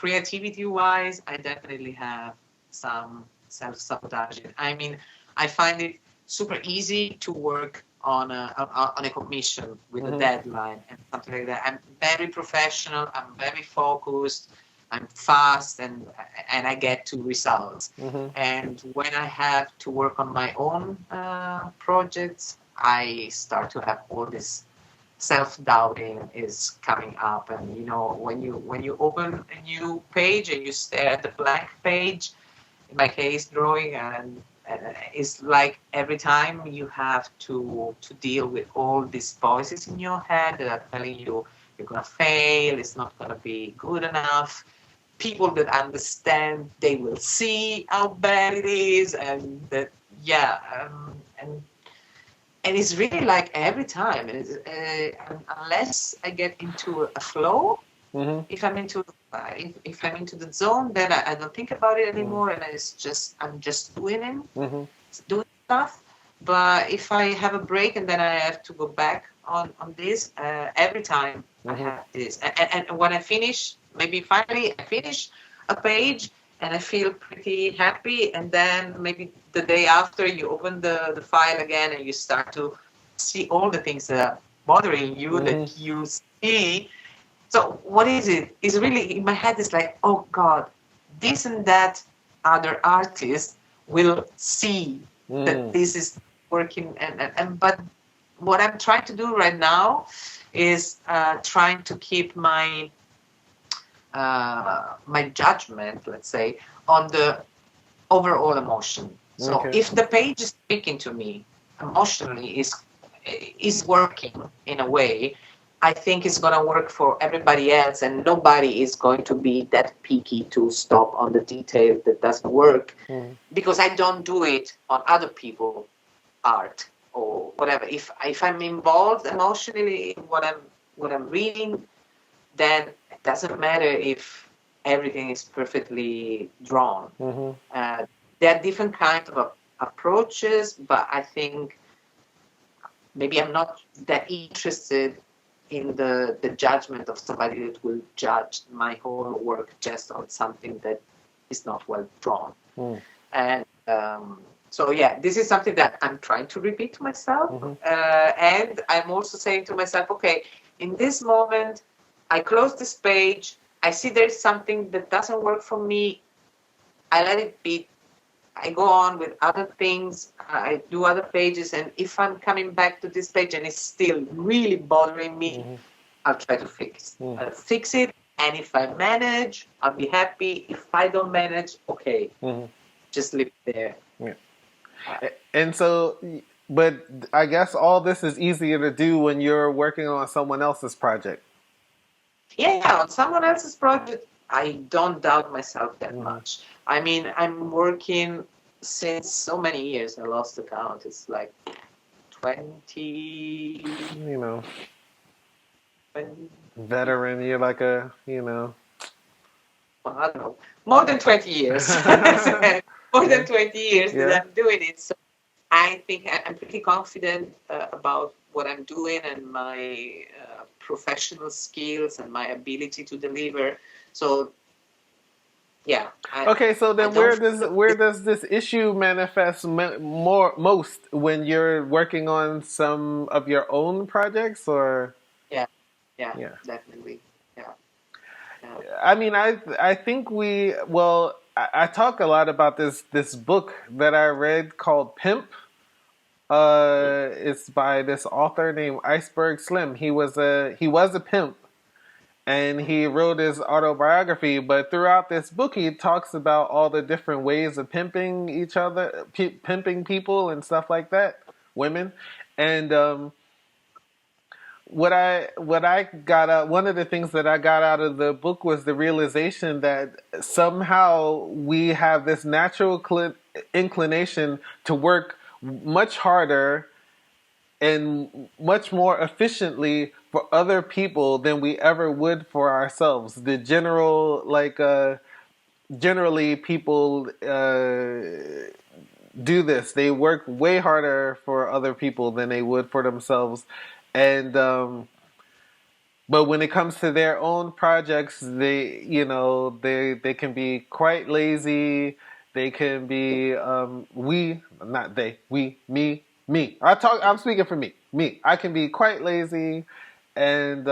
creativity-wise, I definitely have some self-sabotage. I mean, I find it super easy to work on a commission with a deadline and something like that. I'm very professional. I'm very focused. I'm fast, and I get to results. And when I have to work on my own projects, I start to have all this self-doubting is coming up. And when you open a new page and you stare at the blank page, in my case drawing, and it's like every time you have to deal with all these voices in your head that are telling you you're gonna fail, it's not gonna be good enough. People that understand, they will see how bad it is, and that and it's really like every time, unless I get into a flow. If I'm into the zone, then I don't think about it anymore, and I'm just doing stuff. But if I have a break and then I have to go back on this, every time I have this, and when I finish, maybe finally I finish a page and I feel pretty happy, and then maybe the day after you open the file again and you start to see all the things that are bothering you that you see. So what is it? It's really, in my head, it's like, oh God, this and that other artist will see that this is working. But what I'm trying to do right now is trying to keep my judgment, let's say, on the overall emotion. So if the page is speaking to me emotionally, is working in a way, I think it's going to work for everybody else, and nobody is going to be that picky to stop on the detail that doesn't work, because I don't do it on other people's art or whatever. If I'm involved emotionally in what I'm reading, then it doesn't matter if everything is perfectly drawn. There are different kinds of approaches, but I think maybe I'm not that interested in the judgment of somebody that will judge my whole work just on something that is not well drawn. And so, this is something that I'm trying to repeat to myself. And I'm also saying to myself, okay, in this moment, I close this page, I see there's something that doesn't work for me, I let it be. I go on with other things, I do other pages, and if I'm coming back to this page and it's still really bothering me, I'll try to I'll fix it, and if I manage, I'll be happy. If I don't manage, okay, just leave it there. And so, but I guess all this is easier to do when you're working on someone else's project. Yeah, on someone else's project, I don't doubt myself that much. I mean, I'm working since so many years. I lost the count. It's like 20. 20, veteran. You're like a. Well, I don't know. More than 20 years. More than 20 years that I'm doing it. So I think I'm pretty confident about what I'm doing and my professional skills and my ability to deliver. So. Yeah. Okay, so then where does this issue manifest most when you're working on some of your own projects, or? Yeah, definitely. Yeah. I mean, I think I talk a lot about this book that I read called Pimp. It's by this author named Iceberg Slim. He was a pimp. And he wrote his autobiography, but throughout this book, he talks about all the different ways of pimping each other, pimping people and stuff like that, women. And what I got out, one of the things that I got out of the book was the realization that somehow we have this natural inclination to work much harder and much more efficiently for other people than we ever would for ourselves. The generally people do this. They work way harder for other people than they would for themselves. And But when it comes to their own projects, they can be quite lazy. They can be me. I'm speaking for me. Me. I can be quite lazy, and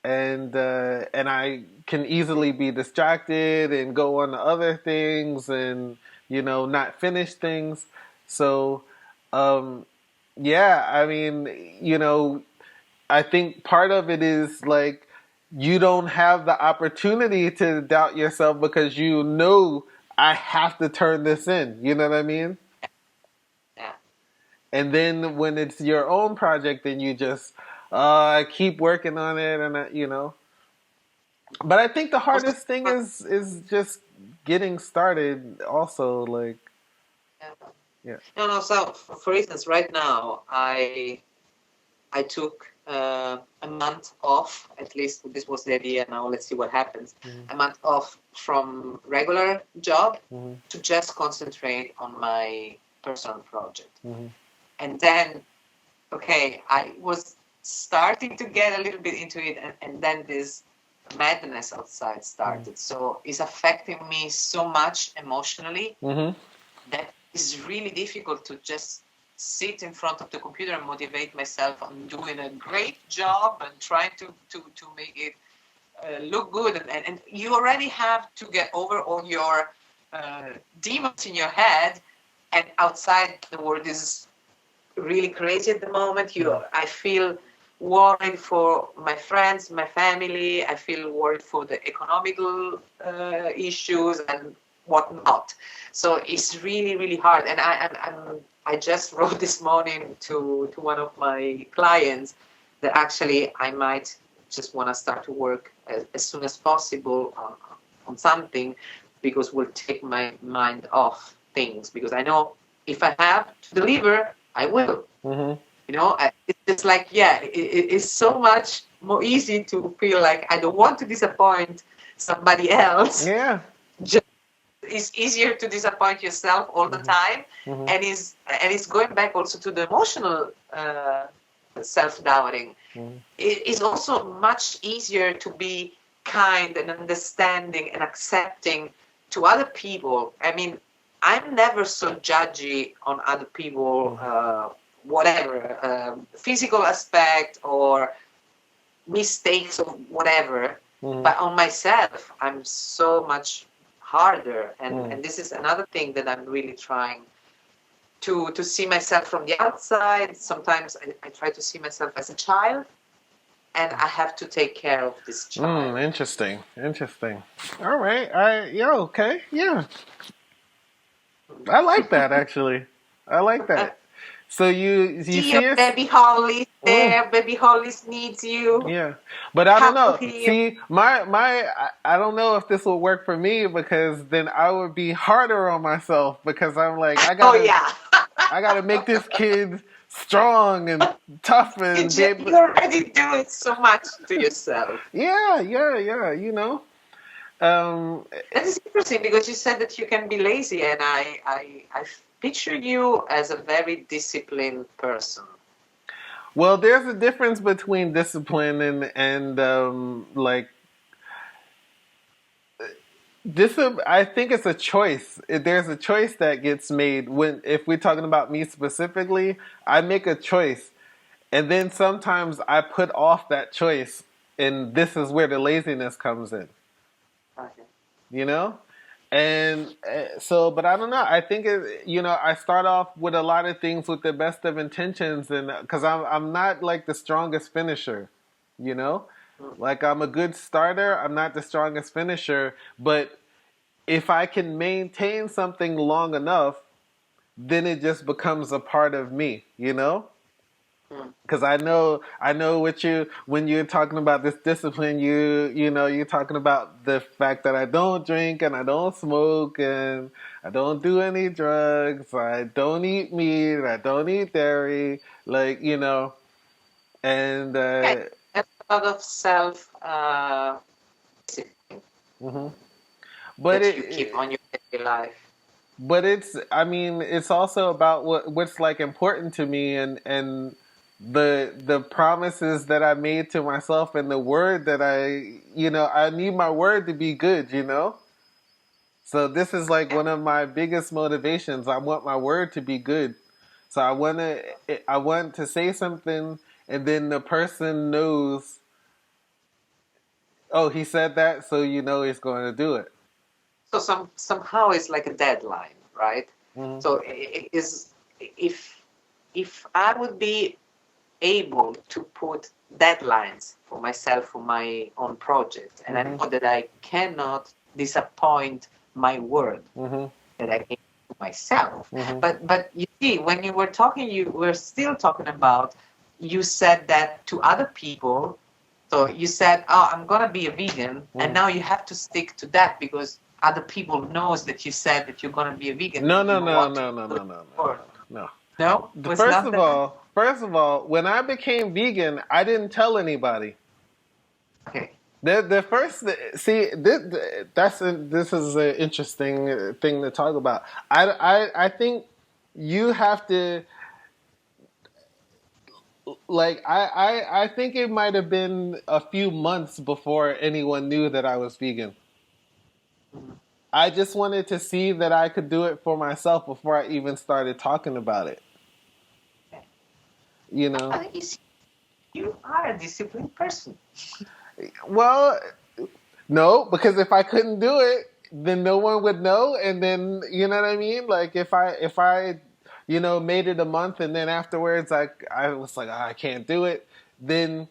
and I can easily be distracted and go on to other things and not finish things. So yeah, I mean, I think part of it is like you don't have the opportunity to doubt yourself because I have to turn this in. You know what I mean? Yeah. And then when it's your own project, then you just keep working on it, and. But I think the Also, hardest thing is just getting started. Also, like, yeah. yeah. No. So, for instance, right now, I took a month off. At least this was the idea. Now let's see what happens. Mm-hmm. A month off from regular job Mm-hmm. to just concentrate on my personal project. Mm-hmm. And then, okay, I was starting to get a little bit into it, and then this madness outside started. So it's affecting me so much emotionally Mm-hmm. that it's really difficult to just sit in front of the computer and motivate myself on doing a great job and trying to make it look good. And you already have to get over all your demons in your head, and outside the world is really crazy at the moment. I feel worried for my friends, my family. I feel worried for the economical issues and whatnot. So it's really, really hard. And I just wrote this morning to one of my clients that actually I might just want to start to work as soon as possible on something, because will take my mind off things. Because I know if I have to deliver, I will. Mm-hmm. It's just like, yeah, it's so much more easy to feel like I don't want to disappoint somebody else. Yeah. It's easier to disappoint yourself all the time. Mm-hmm. And it's going back also to the emotional self-doubting. Mm-hmm. It is also much easier to be kind and understanding and accepting to other people. I mean, I'm never so judgy on other people, whatever, physical aspect or mistakes or whatever. Mm-hmm. But on myself, I'm so much harder. And this is another thing that I'm really trying to see myself from the outside. Sometimes I try to see myself as a child, and I have to take care of this child. Interesting. All right. Okay. Yeah. I like that, actually. I like that. So you see see your baby Hollis there. Baby Hollis needs you. Yeah, but I don't know. See, I don't know if this will work for me, because then I would be harder on myself, because I'm like, I gotta make this kid strong and tough and you already do it so much to yourself. Yeah. That is interesting, because you said that you can be lazy, and I picture you as a very disciplined person. Well, there's a difference between discipline and like this. I think it's a choice. There's a choice that gets made if we're talking about me specifically. I make a choice, and then sometimes I put off that choice, and this is where the laziness comes in. Okay. And so, but I don't know. I think I start off with a lot of things with the best of intentions, and because I'm not like the strongest finisher, like I'm a good starter. I'm not the strongest finisher, but if I can maintain something long enough, then it just becomes a part of me, Because I know when you're talking about this discipline, you're talking about the fact that I don't drink and I don't smoke and I don't do any drugs. I don't eat meat. I don't eat dairy. And a lot of self mm-hmm. that you keep on your daily life. But it's also about what's like important to me, and the promises that I made to myself and the word that I need my word to be good, So this is like one of my biggest motivations. I want my word to be good. So I want to say something and then the person knows, oh, he said that, so he's going to do it. So somehow it's like a deadline, right? Mm-hmm. So it is, if I would be able to put deadlines for myself for my own project, and I know that I cannot disappoint my word that I gave to myself. But you see, when you were talking, you were still talking about, you said that to other people. So you said, "Oh, I'm gonna be a vegan," and now you have to stick to that because other people knows that you said that you're gonna be a vegan. No. No. First of all, when I became vegan, I didn't tell anybody. Okay. The first, see, this is an interesting thing to talk about. I think you have to, like, I think it might have been a few months before anyone knew that I was vegan. I just wanted to see that I could do it for myself before I even started talking about it. You are a disciplined person. Well, no, because if I couldn't do it, then no one would know, and then you know what I mean. Like if I made it a month, and then afterwards I was like, oh, I can't do it. Then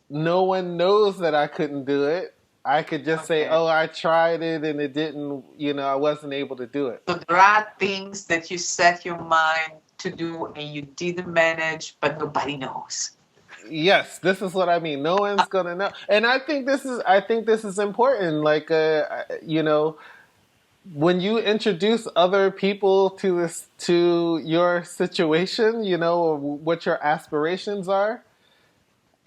no one knows that I couldn't do it. I could just say, oh, I tried it and it didn't. I wasn't able to do it. So there are things that you set your mind to do and you didn't manage, but nobody knows. Yes, this is what I mean. No one's gonna know, and I think this is important. Like, when you introduce other people to your situation, or what your aspirations are,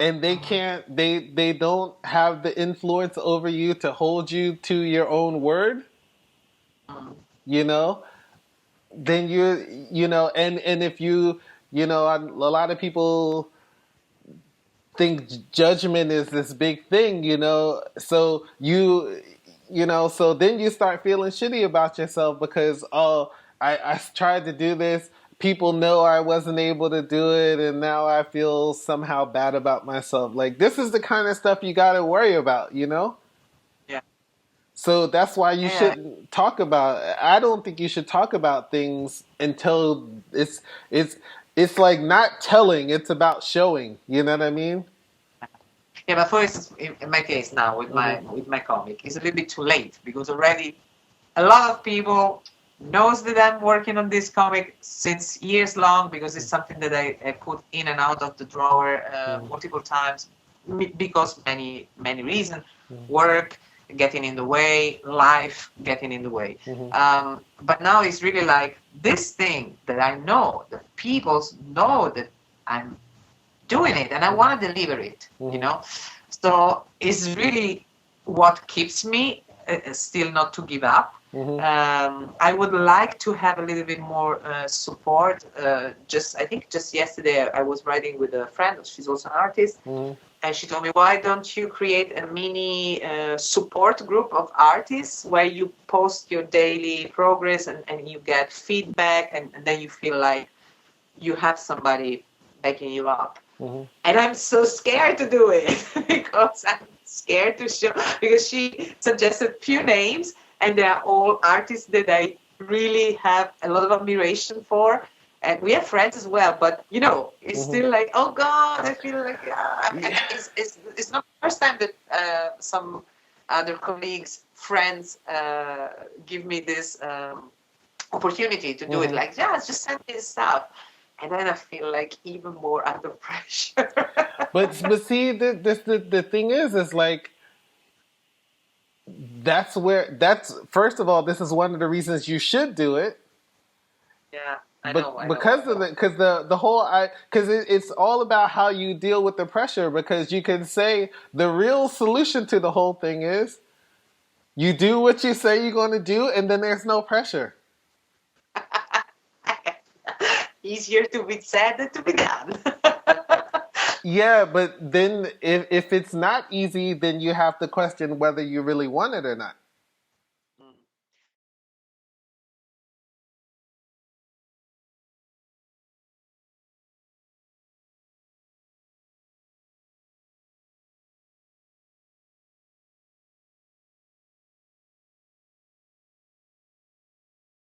and they don't have the influence over you to hold you to your own word, then and if a lot of people think judgment is this big thing, so so then you start feeling shitty about yourself because, oh, I tried to do this, people know I wasn't able to do it, and now I feel somehow bad about myself. Like, this is the kind of stuff you got to worry about, Yeah. So that's why you shouldn't talk about, I don't think you should talk about things until it's like not telling, it's about showing. You know what I mean? Yeah, but for instance, in my case now with my comic, it's a little bit too late because already a lot of people knows that I'm working on this comic since years long because it's something that I put in and out of the drawer multiple times because many reasons, work getting in the way, life getting in the way. But now it's really like this thing that I know that people know that I'm doing it and I want to deliver it, So it's really what keeps me still not to give up. I would like to have a little bit more support. I think just yesterday I was writing with a friend, she's also an artist, and she told me, why don't you create a mini support group of artists where you post your daily progress and you get feedback and then you feel like you have somebody backing you up. And I'm so scared to do it because I'm scared to show, because she suggested few names and they're all artists that I really have a lot of admiration for. And we have friends as well, but it's still like, oh God, I feel like it's not the first time that some other colleagues, friends give me this opportunity to do it. Like, just send me this stuff. And then I feel like even more under pressure. but see, the thing is like, that's first of all, this is one of the reasons you should do it. Yeah, I know. Because the whole, because it's all about how you deal with the pressure. Because you can say the real solution to the whole thing is you do what you say you're going to do, and then there's no pressure. Easier to be said than to be done. Yeah, but then if it's not easy, then you have to question whether you really want it or not.